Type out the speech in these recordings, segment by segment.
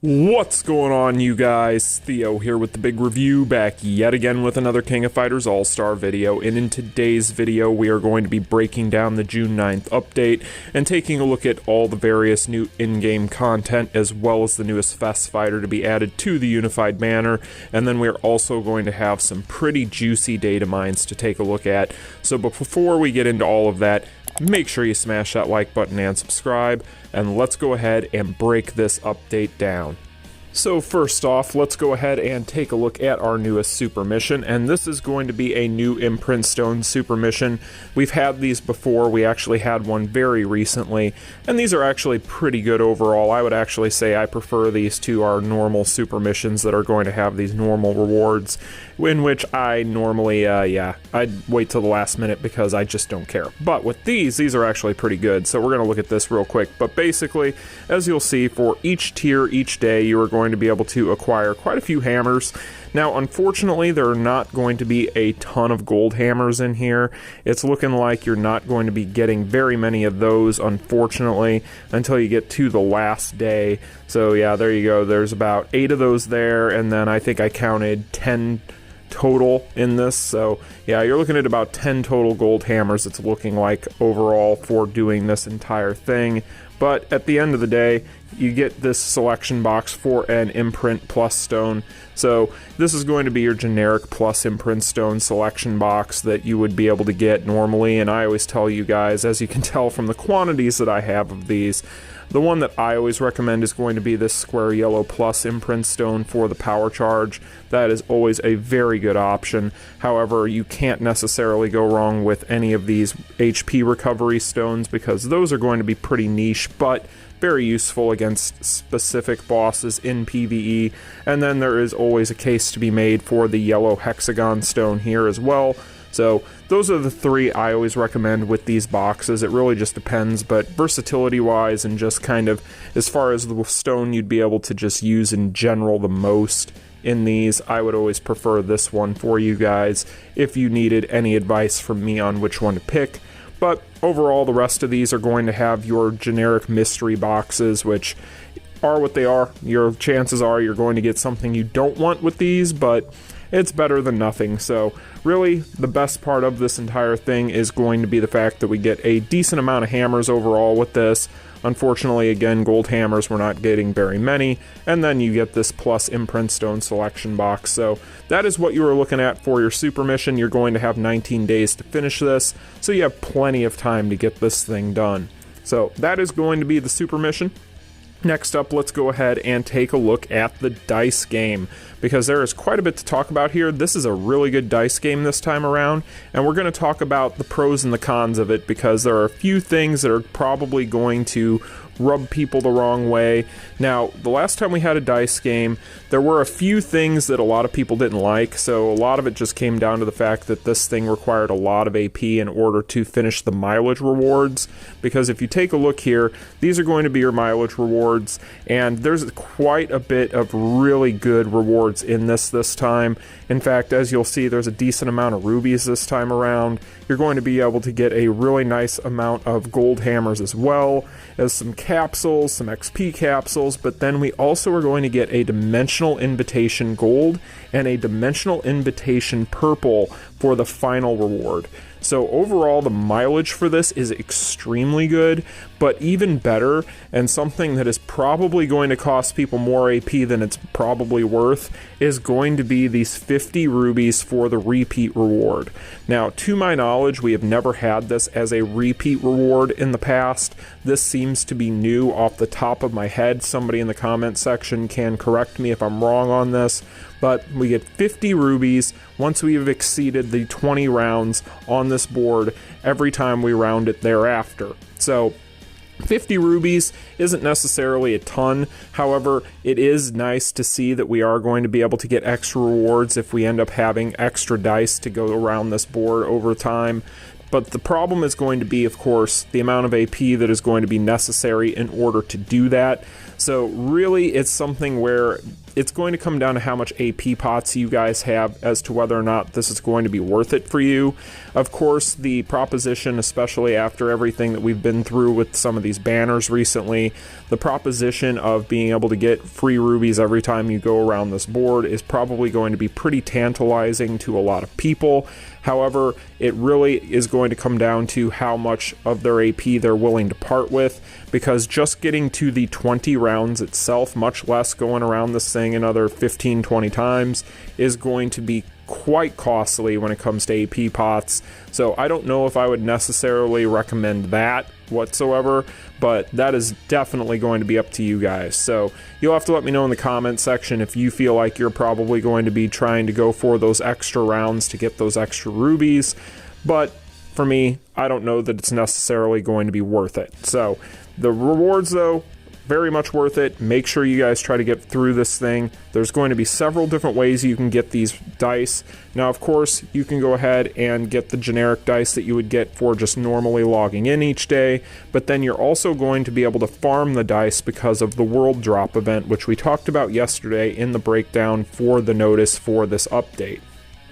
What's going on, you guys? Theo here with the big review, back yet again with another King of Fighters Allstar video, and in today's video we are going to be breaking down the June 9th update and taking a look at all the various new in-game content as well as the newest FES fighter to be added to the unified banner, and then we're also going to have some pretty juicy data mines to take a look at. So before we get into all of that, make sure you smash that like button and subscribe, and let's go ahead and break this update down. So first off, let's go ahead and take a look at our newest super mission, and this is going to be a new Imprint stone super mission. We've had these before. We actually had one very recently, and these are actually pretty good overall. I would actually say I prefer these to our normal super missions that are going to have these normal rewards, in which I normally, I'd wait till the last minute because I just don't care. But with these are actually pretty good, so we're going to look at this real quick. But basically, as you'll see, for each tier, each day, you are going to be able to acquire quite a few hammers. Now, unfortunately, there are not going to be a ton of gold hammers in here. It's looking like you're not going to be getting very many of those, unfortunately, until you get to the last day. So yeah, there you go. There's about 8 of those there, and then I think I counted 10 total in this. So yeah, you're looking at about 10 total gold hammers, it's looking like, overall for doing this entire thing. But at the end of the day, you get this selection box for an Imprint plus stone. So this is going to be your generic plus Imprint stone selection box that you would be able to get normally. And I always tell you guys, as you can tell from the quantities that I have of these, the one that I always recommend is going to be this square yellow plus Imprint stone for the power charge. That is always a very good option. However, you can't necessarily go wrong with any of these HP recovery stones because those are going to be pretty niche, but very useful against specific bosses in PvE. And then there is always a case to be made for the yellow hexagon stone here as well. So those are the 3 I always recommend with these boxes. It really just depends, but versatility wise and just kind of as far as the stone you'd be able to just use in general the most in these, I would always prefer this one for you guys if you needed any advice from me on which one to pick. But overall, the rest of these are going to have your generic mystery boxes, which are what they are. Your chances are you're going to get something you don't want with these, but it's better than nothing. So really, the best part of this entire thing is going to be the fact that we get a decent amount of hammers overall with this. Unfortunately, again, gold hammers we're not getting very many, and then you get this plus Imprint stone selection box. So that is what you are looking at for your super mission. You're going to have 19 days to finish this, so you have plenty of time to get this thing done. So that is going to be the super mission. Next up, let's go ahead and take a look at the dice game, because there is quite a bit to talk about here. This is a really good dice game this time around, and we're going to talk about the pros and the cons of it, because there are a few things that are probably going to rub people the wrong way. Now, the last time we had a dice game, there were a few things that a lot of people didn't like, so a lot of it just came down to the fact that this thing required a lot of AP in order to finish the mileage rewards, because if you take a look here, these are going to be your mileage rewards, and there's quite a bit of really good rewards in this time. In fact, as you'll see, there's a decent amount of rubies this time around. You're going to be able to get a really nice amount of gold hammers as well as some capsules, some XP capsules, but then we also are going to get a dimensional invitation gold and a dimensional invitation purple for the final reward. So overall, the mileage for this is extremely good, but even better, and something that is probably going to cost people more AP than it's probably worth, is going to be these 50 rubies for the repeat reward. Now, to my knowledge, we have never had this as a repeat reward in the past. This seems to be new off the top of my head. Somebody in the comment section can correct me if I'm wrong on this, but we get 50 rubies once we have exceeded the 20 rounds on this board every time we round it thereafter. So 50 rubies isn't necessarily a ton. However, it is nice to see that we are going to be able to get extra rewards if we end up having extra dice to go around this board over time. But the problem is going to be, of course, the amount of AP that is going to be necessary in order to do that. So really, it's something where it's going to come down to how much AP pots you guys have as to whether or not this is going to be worth it for you. Of course, the proposition, especially after everything that we've been through with some of these banners recently, the proposition of being able to get free rubies every time you go around this board is probably going to be pretty tantalizing to a lot of people. However, it really is going to come down to how much of their AP they're willing to part with, because just getting to the 20 rounds itself, much less going around this thing another 15-20 times, is going to be quite costly when it comes to AP pots. So I don't know if I would necessarily recommend that whatsoever, but that is definitely going to be up to you guys. So you'll have to let me know in the comment section if you feel like you're probably going to be trying to go for those extra rounds to get those extra rubies. But for me, I don't know that it's necessarily going to be worth it. So the rewards, though, very much worth it. Make sure you guys try to get through this thing. There's going to be several different ways you can get these dice. Now, of course, you can go ahead and get the generic dice that you would get for just normally logging in each day, but then you're also going to be able to farm the dice because of the world drop event, which we talked about yesterday in the breakdown for the notice for this update.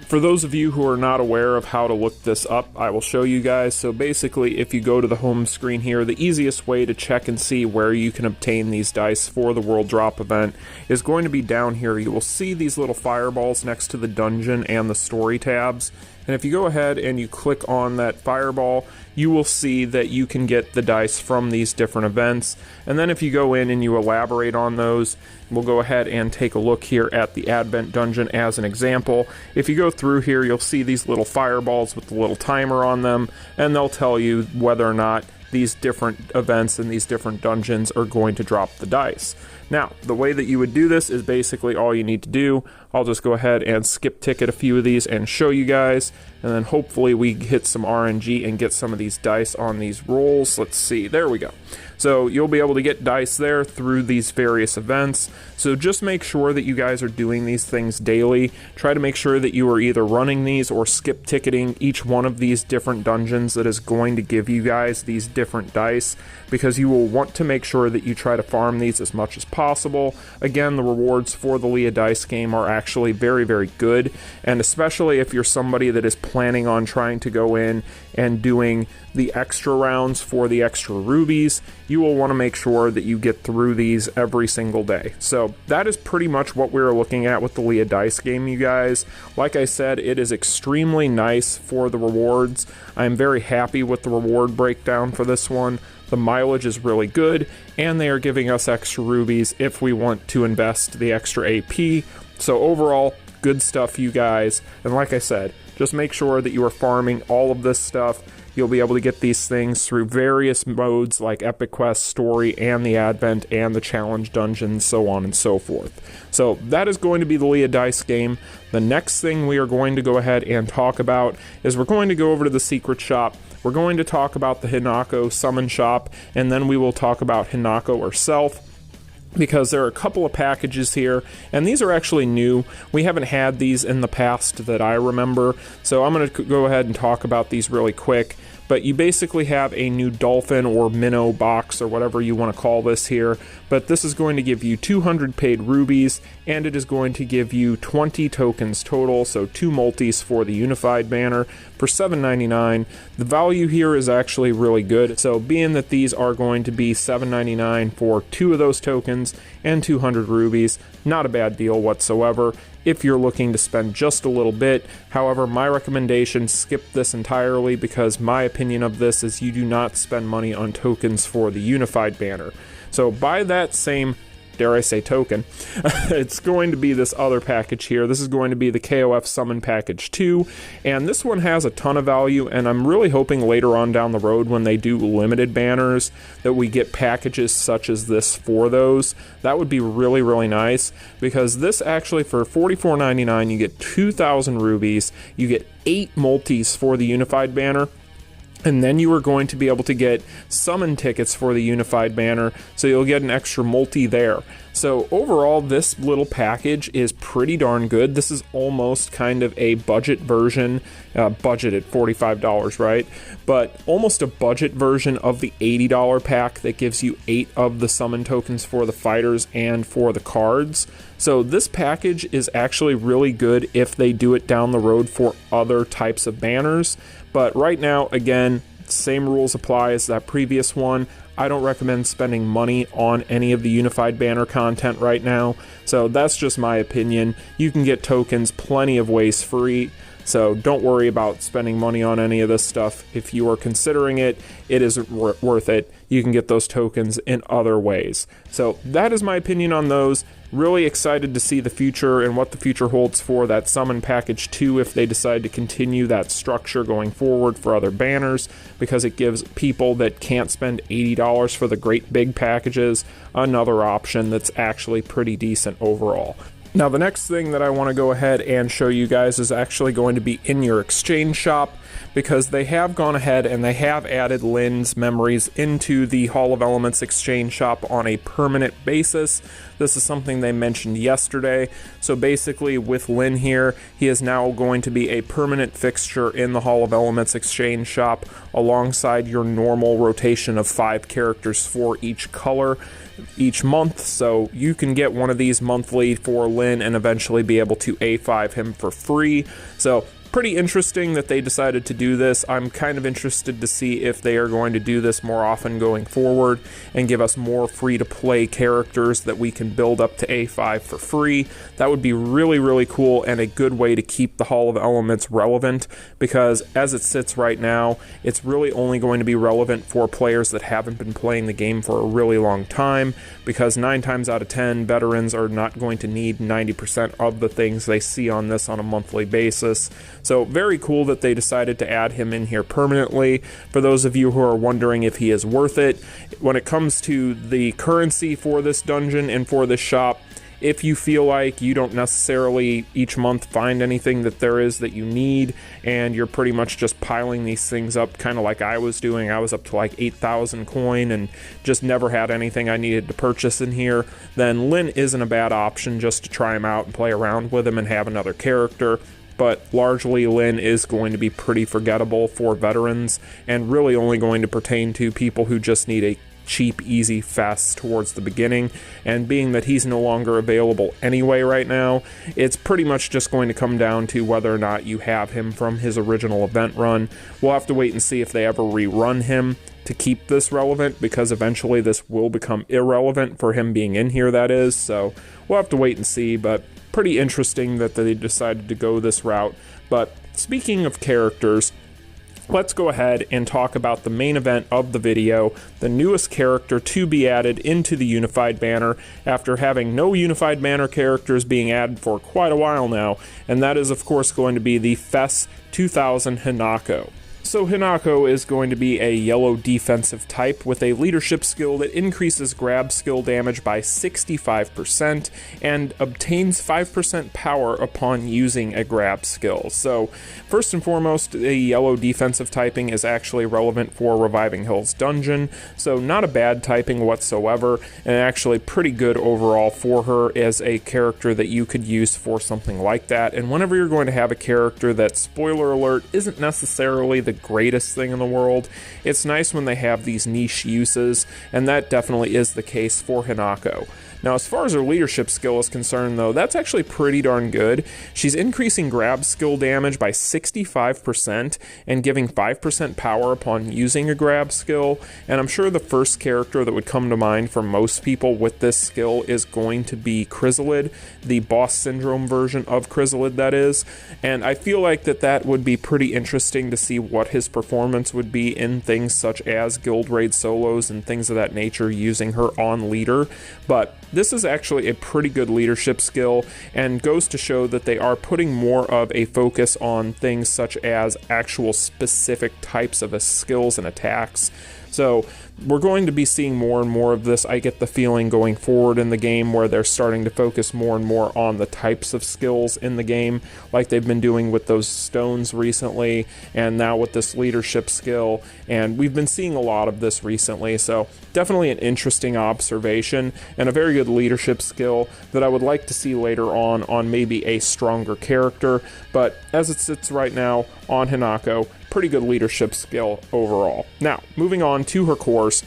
For those of you who are not aware of how to look this up, I will show you guys. So basically, if you go to the home screen here, the easiest way to check and see where you can obtain these dice for the World Drop event is going to be down here. You will see these little fireballs next to the dungeon and the story tabs. And if you go ahead and you click on that fireball, you will see that you can get the dice from these different events. And then if you go in and you elaborate on those, we'll go ahead and take a look here at the Advent Dungeon as an example. If you go through here, you'll see these little fireballs with the little timer on them, and they'll tell you whether or not these different events and these different dungeons are going to drop the dice. Now, the way that you would do this is basically all you need to do. I'll just go ahead and skip ticket a few of these and show you guys, and then hopefully we hit some RNG and get some of these dice on these rolls. Let's see, there we go. So you'll be able to get dice there through these various events. So just make sure that you guys are doing these things daily. Try to make sure that you are either running these or skip ticketing each one of these different dungeons that is going to give you guys these different dice, because you will want to make sure that you try to farm these as much as possible. Again, the rewards for the Leah dice game are actually very, very good, and especially if you're somebody that is planning on trying to go in and doing the extra rounds for the extra rubies, you will want to make sure that you get through these every single day. So that is pretty much what we're looking at with the Leah dice game, you guys. Like I said, it is extremely nice for the rewards. I'm very happy with the reward breakdown for this one. The mileage is really good, and they are giving us extra rubies if we want to invest the extra AP. So overall, good stuff, you guys. And like I said, just make sure that you are farming all of this stuff. You'll be able to get these things through various modes like Epic Quest, Story, and the Advent, and the Challenge Dungeons, so on and so forth. So that is going to be the Leah dice game. The next thing we are going to go ahead and talk about is we're going to go over to the secret shop. We're going to talk about the Hinako summon shop, and then we will talk about Hinako herself, because there are a couple of packages here, and these are actually new. We haven't had these in the past that I remember, so I'm going to go ahead and talk about these really quick. But you basically have a new dolphin or minnow box, or whatever you want to call this here, but this is going to give you 200 paid rubies, and it is going to give you 20 tokens total, so 2 multis for the unified banner for $7.99. The value here is actually really good, so being that these are going to be $7.99 for 2 of those tokens and 200 rubies, not a bad deal whatsoever if you're looking to spend just a little bit. However, my recommendation, skip this entirely, because my opinion of this is you do not spend money on tokens for the unified banner. So by that same, dare I say, token, it's going to be this other package here. This is going to be the KOF Summon Package 2, and this one has a ton of value, and I'm really hoping later on down the road when they do limited banners that we get packages such as this for those. That would be really, really nice, because this actually, for $44.99, you get 2,000 rubies, you get 8 multis for the unified banner, and then you are going to be able to get summon tickets for the unified banner, so you'll get an extra multi there. So overall, this little package is pretty darn good. This is almost kind of a budget version, budget at $45, right? But almost a budget version of the $80 pack that gives you 8 of the summon tokens for the fighters and for the cards. So this package is actually really good if they do it down the road for other types of banners. But right now, again, same rules apply as that previous one. I don't recommend spending money on any of the unified banner content right now. So that's just my opinion. You can get tokens plenty of ways free. So don't worry about spending money on any of this stuff. If you are considering it, it is worth it. You can get those tokens in other ways. So that is my opinion on those. Really excited to see the future and what the future holds for that Summon Package 2 if they decide to continue that structure going forward for other banners, because it gives people that can't spend $80 for the great big packages another option that's actually pretty decent overall. Now, the next thing that I want to go ahead and show you guys is actually going to be in your exchange shop, because they have gone ahead and they have added Lin's memories into the Hall of Elements exchange shop on a permanent basis. This is something they mentioned yesterday. So basically with Lin here, he is now going to be a permanent fixture in the Hall of Elements exchange shop alongside your normal rotation of 5 characters for each color each month. So you can get one of these monthly for Lin and eventually be able to A5 him for free. So pretty interesting that they decided to do this. I'm kind of interested to see if they are going to do this more often going forward and give us more free-to-play characters that we can build up to A5 for free. That would be really, really cool and a good way to keep the Hall of Elements relevant, because as it sits right now, it's really only going to be relevant for players that haven't been playing the game for a really long time, because 9 times out of 10, veterans are not going to need 90% of the things they see on this on a monthly basis. So very cool that they decided to add him in here permanently. For those of you who are wondering if he is worth it, when it comes to the currency for this dungeon and for this shop, if you feel like you don't necessarily each month find anything that there is that you need, and you're pretty much just piling these things up kind of like I was doing, I was up to like 8,000 coin and just never had anything I needed to purchase in here, then Lin isn't a bad option just to try him out and play around with him and have another character. But largely Lin is going to be pretty forgettable for veterans and really only going to pertain to people who just need a cheap, easy FES towards the beginning. And being that he's no longer available anyway right now, it's pretty much just going to come down to whether or not you have him from his original event run. We'll have to wait and see if they ever rerun him to keep this relevant, because eventually this will become irrelevant for him being in here, that is. So we'll have to wait and see, but pretty interesting that they decided to go this route. But speaking of characters, let's go ahead and talk about the main event of the video, the newest character to be added into the unified banner after having no unified banner characters being added for quite a while now, and that is of course going to be the FES 2000 Hinako. So Hinako is going to be a yellow defensive type with a leadership skill that increases grab skill damage by 65% and obtains 5% power upon using a grab skill. So first and foremost, the yellow defensive typing is actually relevant for Reviving Hill's dungeon, so not a bad typing whatsoever, and actually pretty good overall for her as a character that you could use for something like that. And whenever you're going to have a character that, spoiler alert, isn't necessarily the greatest thing in the world, it's nice when they have these niche uses, and that definitely is the case for Hinako. Now, as far as her leadership skill is concerned, though, that's actually pretty darn good. She's increasing grab skill damage by 65% and giving 5% power upon using a grab skill, and I'm sure the first character that would come to mind for most people with this skill is going to be Chrysalid, the boss syndrome version of Chrysalid, that is, and I feel like that would be pretty interesting to see what his performance would be in things such as guild raid solos and things of that nature using her on leader. But this is actually a pretty good leadership skill and goes to show that they are putting more of a focus on things such as actual specific types of skills and attacks. So we're going to be seeing more and more of this. I get the feeling going forward in the game where they're starting to focus more and more on the types of skills in the game, like they've been doing with those stones recently, and now with this leadership skill. And we've been seeing a lot of this recently, so definitely an interesting observation and a very good leadership skill that I would like to see later on maybe a stronger character. But as it sits right now on Hinako, pretty good leadership skill overall. Now, moving on to her cores.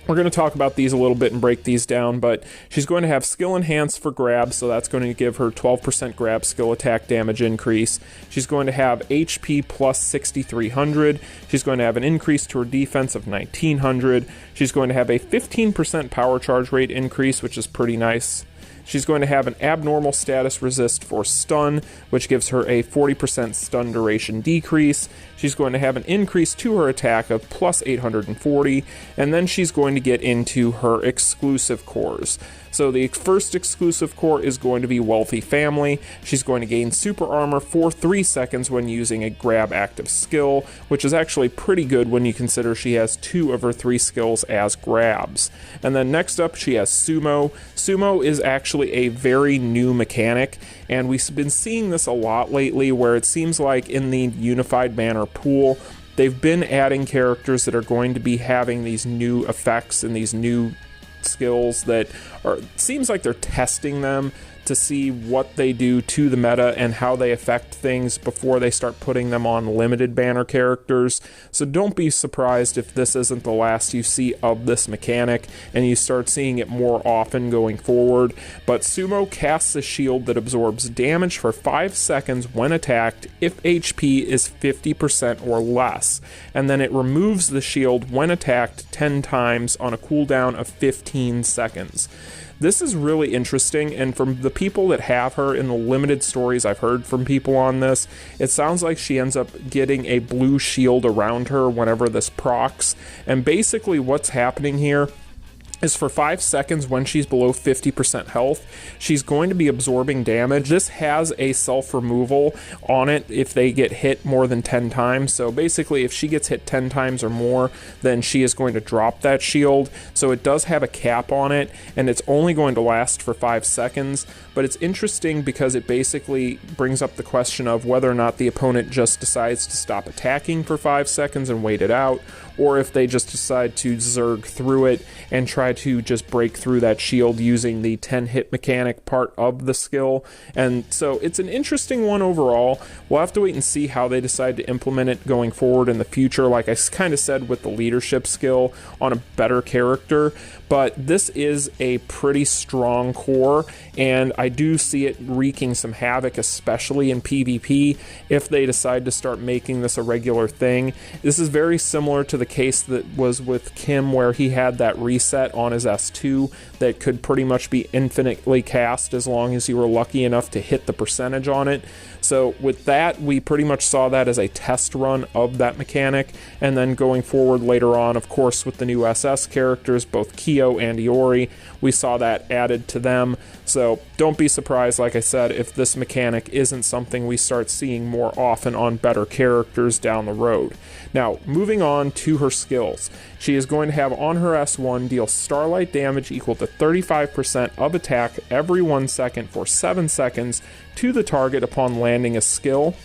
We're going to talk about these a little bit and break these down, but she's going to have skill enhanced for grab, so that's going to give her 12% grab skill attack damage increase. She's going to have HP plus 6,300. She's going to have an increase to her defense of 1,900. She's going to have a 15% power charge rate increase, which is pretty nice. She's going to have an abnormal status resist for stun, which gives her a 40% stun duration decrease. She's going to have an increase to her attack of plus 840, and then she's going to get into her exclusive cores. So the first exclusive core is going to be Wealthy Family. She's going to gain super armor for 3 seconds when using a grab active skill, which is actually pretty good when you consider she has 2 of her 3 skills as grabs. And then next up, she has Sumo. Sumo is actually a very new mechanic, and we've been seeing this a lot lately where it seems like in the Unified Banner pool, they've been adding characters that are going to be having these new effects and these new skills that are, seems like they're testing them to see what they do to the meta and how they affect things before they start putting them on limited banner characters. So don't be surprised if this isn't the last you see of this mechanic and you start seeing it more often going forward. But Sumo casts a shield that absorbs damage for 5 seconds when attacked if HP is 50% or less, and then it removes the shield when attacked 10 times on a cooldown of 15 seconds. This is really interesting, and from the people that have her in the limited stories I've heard from people on this, it sounds like she ends up getting a blue shield around her whenever this procs, and basically what's happening here is for 5 seconds when she's below 50% health, she's going to be absorbing damage. This has a self-removal on it if they get hit more than 10 times. So basically, if she gets hit 10 times or more, then she is going to drop that shield. So it does have a cap on it, and it's only going to last for 5 seconds. But it's interesting because it basically brings up the question of whether or not the opponent just decides to stop attacking for 5 seconds and wait it out, or if they just decide to zerg through it and try to just break through that shield using the 10 hit mechanic part of the skill. And so it's an interesting one overall. We'll have to wait and see how they decide to implement it going forward in the future, like I kind of said with the leadership skill on a better character. But this is a pretty strong core, and I do see it wreaking some havoc, especially in PvP, if they decide to start making this a regular thing. This is very similar to the case that was with Kim, where he had that reset on his S2 that could pretty much be infinitely cast as long as you were lucky enough to hit the percentage on it. So with that, we pretty much saw that as a test run of that mechanic, and then going forward later on, of course, with the new SS characters, both Kyo and Iori, we saw that added to them. So don't be surprised, like I said, if this mechanic isn't something we start seeing more often on better characters down the road. Now, moving on to her skills. She is going to have on her S1 deal Starlight damage equal to 35% of attack every 1 second for 7 seconds to the target upon landing a skill.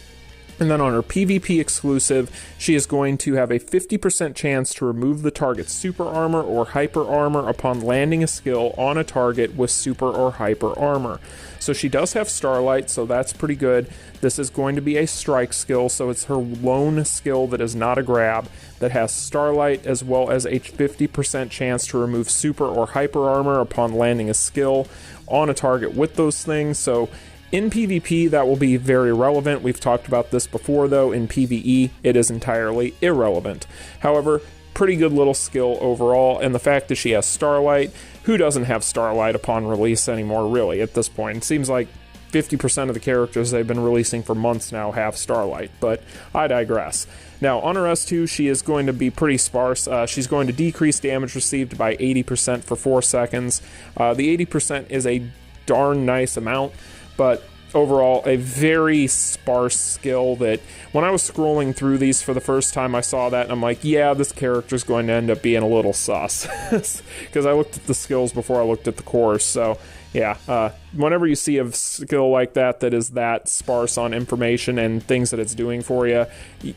And then on her PvP exclusive, she is going to have a 50% chance to remove the target's super armor or hyper armor upon landing a skill on a target with super or hyper armor. So she does have Starlight, so that's pretty good. This is going to be a strike skill, so it's her lone skill that is not a grab, that has Starlight as well as a 50% chance to remove super or hyper armor upon landing a skill on a target with those things. So in PvP, that will be very relevant. We've talked about this before, though. In PvE, it is entirely irrelevant. However, pretty good little skill overall, and the fact that she has Starlight, who doesn't have Starlight upon release anymore, really, at this point? It seems like 50% of the characters they've been releasing for months now have Starlight, but I digress. Now, on her S2, she is going to be pretty sparse. She's going to decrease damage received by 80% for 4 seconds. The 80% is a darn nice amount, but overall, a very sparse skill that when I was scrolling through these for the first time, I saw that and I'm like, yeah, this character's going to end up being a little sus. Because I looked at the skills before I looked at the course. So yeah, whenever you see a skill like that that is that sparse on information and things that it's doing for you,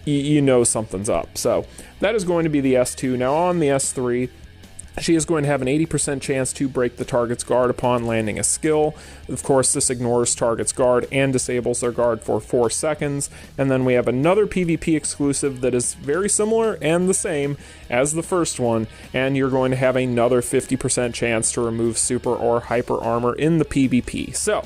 you know something's up. So that is going to be the S2. Now on the S3, she is going to have an 80% chance to break the target's guard upon landing a skill. Of course, this ignores target's guard and disables their guard for 4 seconds. And then we have another PvP exclusive that is very similar and the same as the first one. And you're going to have another 50% chance to remove super or hyper armor in the PvP. So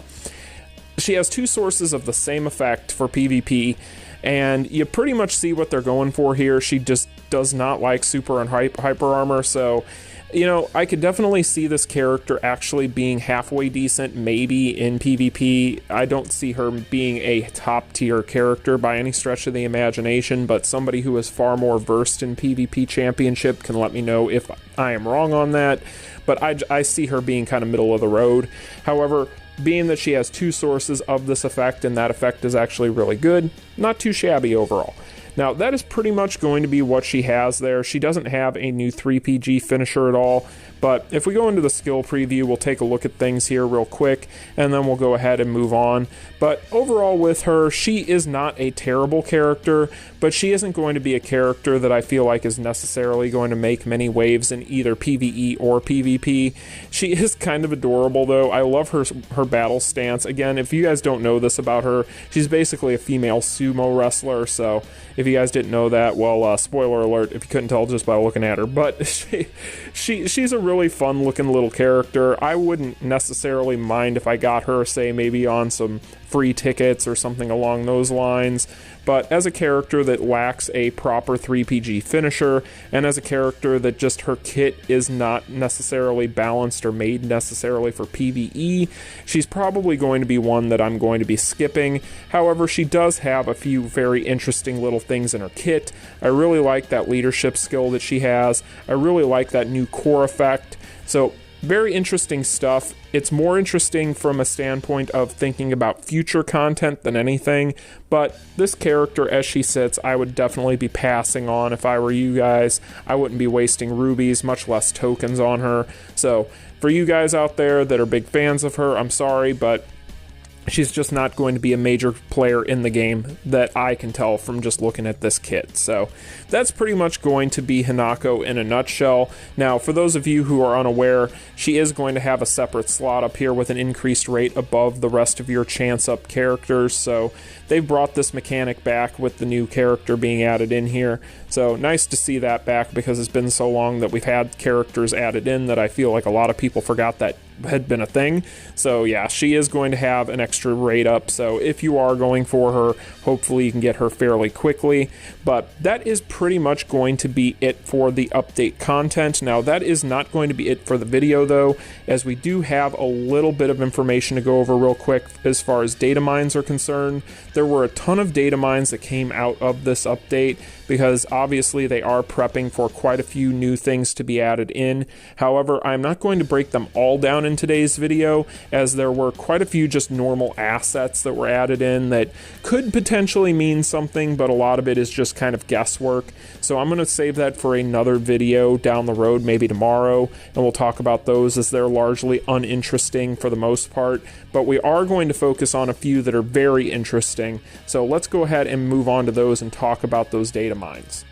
she has 2 sources of the same effect for PvP. And you pretty much see what they're going for here. She just does not like super and hyper armor, so you know, I could definitely see this character actually being halfway decent, maybe in PvP. I don't see her being a top tier character by any stretch of the imagination, but somebody who is far more versed in PvP Championship can let me know if I am wrong on that. But I see her being kind of middle of the road. However, being that she has 2 sources of this effect and that effect is actually really good, not too shabby overall. Now, that is pretty much going to be what she has there. She doesn't have a new 3PG finisher at all, but if we go into the skill preview, we'll take a look at things here real quick, and then we'll go ahead and move on. But overall with her, she is not a terrible character, but she isn't going to be a character that I feel like is necessarily going to make many waves in either PvE or PvP. She is kind of adorable, though. I love her battle stance. Again, if you guys don't know this about her, she's basically a female sumo wrestler, so if you guys didn't know that, well, spoiler alert if you couldn't tell just by looking at her. But she's a really fun looking little character. I wouldn't necessarily mind if I got her, say, maybe on some free tickets or something along those lines. But as a character that lacks a proper 3PG finisher, and as a character that just her kit is not necessarily balanced or made necessarily for PvE, she's probably going to be one that I'm going to be skipping. However, she does have a few very interesting little things in her kit. I really like that leadership skill that she has. I really like that new core effect. So very interesting stuff. It's more interesting from a standpoint of thinking about future content than anything, but this character as she sits, I would definitely be passing on if I were you guys. I wouldn't be wasting rubies, much less tokens on her. So for you guys out there that are big fans of her, I'm sorry, but she's just not going to be a major player in the game that I can tell from just looking at this kit. So that's pretty much going to be Hinako in a nutshell. Now, for those of you who are unaware, she is going to have a separate slot up here with an increased rate above the rest of your chance up characters. So they've brought this mechanic back with the new character being added in here. So nice to see that back, because it's been so long that we've had characters added in that I feel like a lot of people forgot that had been a thing. So yeah, she is going to have an extra rate up, so if you are going for her, hopefully you can get her fairly quickly. But that is pretty much going to be it for the update content. Now, that is not going to be it for the video though, as we do have a little bit of information to go over real quick as far as data mines are concerned. There were a ton of data mines that came out of this update, because obviously they are prepping for quite a few new things to be added in. However, I'm not going to break them all down in today's video, as there were quite a few just normal assets that were added in that could potentially mean something, but a lot of it is just kind of guesswork. So I'm going to save that for another video down the road, maybe tomorrow, and we'll talk about those, as they're largely uninteresting for the most part. But we are going to focus on a few that are very interesting. So let's go ahead and move on to those and talk about those data mines.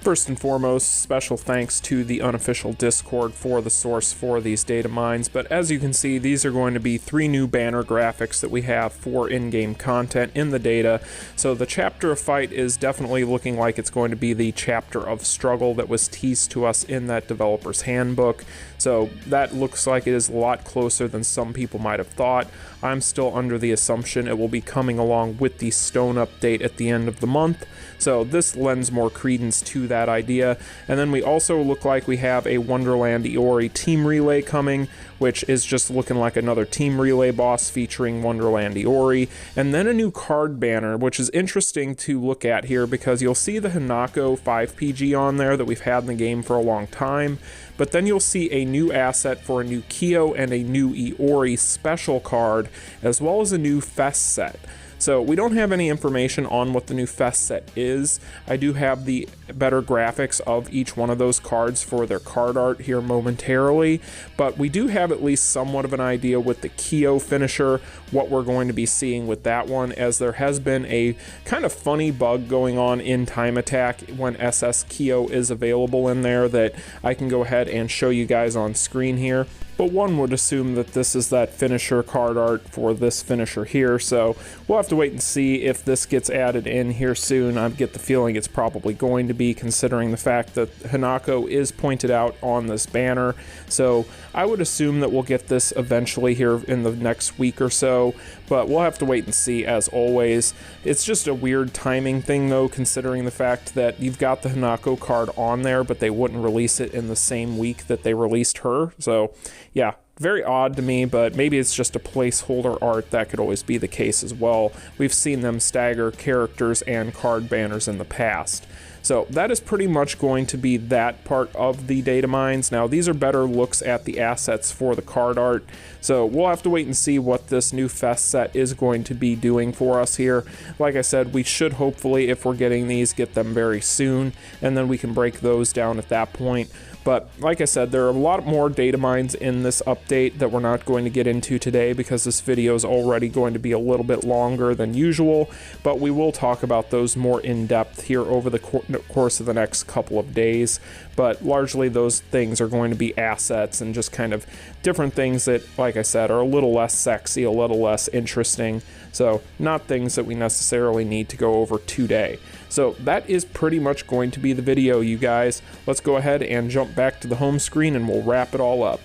First and foremost, special thanks to the unofficial Discord for the source for these data mines, but as you can see, these are going to be 3 new banner graphics that we have for in-game content in the data. So the chapter of fight is definitely looking like it's going to be the chapter of struggle that was teased to us in that developer's handbook. So that looks like it is a lot closer than some people might have thought. I'm still under the assumption it will be coming along with the stone update at the end of the month, so this lends more credence to that idea. And then we also look like we have a Wonderland Iori team relay coming, which is just looking like another team relay boss featuring Wonderland Iori. And then a new card banner, which is interesting to look at here because you'll see the Hinako 5PG on there that we've had in the game for a long time, but then you'll see a new asset for a new Kyo and a new Iori special card, as well as a new FES set. So we don't have any information on what the new FES set is. I do have the better graphics of each one of those cards for their card art here momentarily, but we do have at least somewhat of an idea with the Kyo finisher, what we're going to be seeing with that one, as there has been a kind of funny bug going on in Time Attack when SS Kyo is available in there that I can go ahead and show you guys on screen here. But one would assume that this is that finisher card art for this finisher here, so we'll have to wait and see if this gets added in here soon. I get the feeling it's probably going to be, considering the fact that Hinako is pointed out on this banner. So I would assume that we'll get this eventually here in the next week or so, but we'll have to wait and see as always. It's just a weird timing thing though, considering the fact that you've got the Hinako card on there, but they wouldn't release it in the same week that they released her. So yeah, very odd to me, but maybe it's just a placeholder art. That could always be the case as well. We've seen them stagger characters and card banners in the past. So that is pretty much going to be that part of the Datamines. Now these are better looks at the assets for the card art, so we'll have to wait and see what this new FES set is going to be doing for us here. Like I said, we should hopefully, if we're getting these, get them very soon, and then we can break those down at that point. But like I said, there are a lot more Datamines in this update that we're not going to get into today because this video is already going to be a little bit longer than usual, but we will talk about those more in depth here over the course of the next couple of days. But largely those things are going to be assets and just kind of different things that, like I said, are a little less sexy, a little less interesting. So not things that we necessarily need to go over today. So that is pretty much going to be the video, you guys. Let's go ahead and jump back to the home screen and we'll wrap it all up.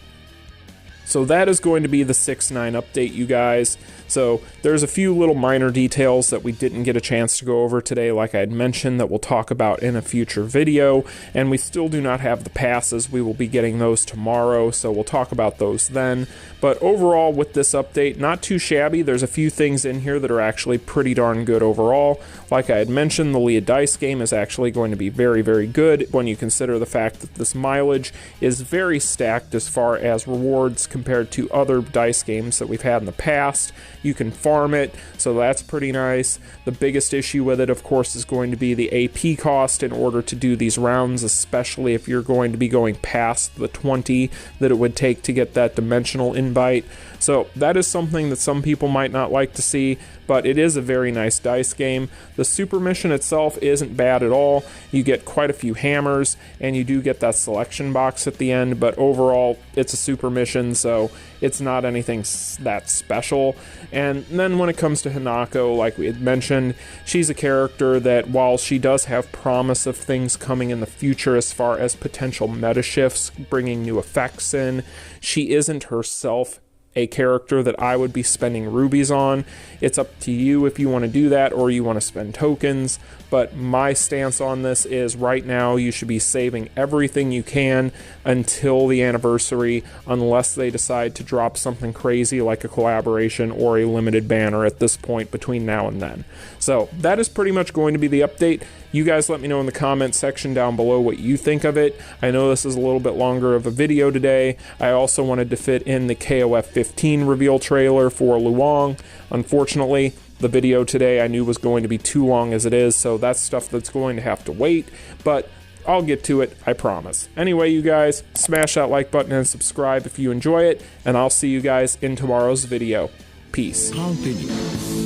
So that is going to be the 6.9 update, you guys. So there's a few little minor details that we didn't get a chance to go over today, like I had mentioned, that we'll talk about in a future video, and we still do not have the passes. We will be getting those tomorrow, so we'll talk about those then. But overall, with this update, not too shabby. There's a few things in here that are actually pretty darn good overall. Like I had mentioned, the Leah dice game is actually going to be very, very good when you consider the fact that this mileage is very stacked as far as rewards compared to other dice games that we've had in the past. You can farm it, so that's pretty nice. The biggest issue with it, of course, is going to be the AP cost in order to do these rounds, especially if you're going to be going past the 20 that it would take to get that dimensional invite. So that is something that some people might not like to see, but it is a very nice dice game. The super mission itself isn't bad at all. You get quite a few hammers, and you do get that selection box at the end, but overall, it's a super mission, so it's not anything that special. And then when it comes to Hinako, like we had mentioned, she's a character that, while she does have promise of things coming in the future as far as potential meta shifts, bringing new effects in, she isn't herself a character that I would be spending rubies on. It's up to you if you want to do that or you want to spend tokens, but my stance on this is right now you should be saving everything you can until the anniversary, unless they decide to drop something crazy like a collaboration or a limited banner at this point between now and then. So that is pretty much going to be the update. You guys let me know in the comment section down below what you think of it. I know this is a little bit longer of a video today. I also wanted to fit in the KOF 15 reveal trailer for Luong. Unfortunately, the video today I knew was going to be too long as it is, so that's stuff that's going to have to wait, but I'll get to it, I promise. Anyway, you guys, smash that like button and subscribe if you enjoy it, and I'll see you guys in tomorrow's video. Peace. Continue.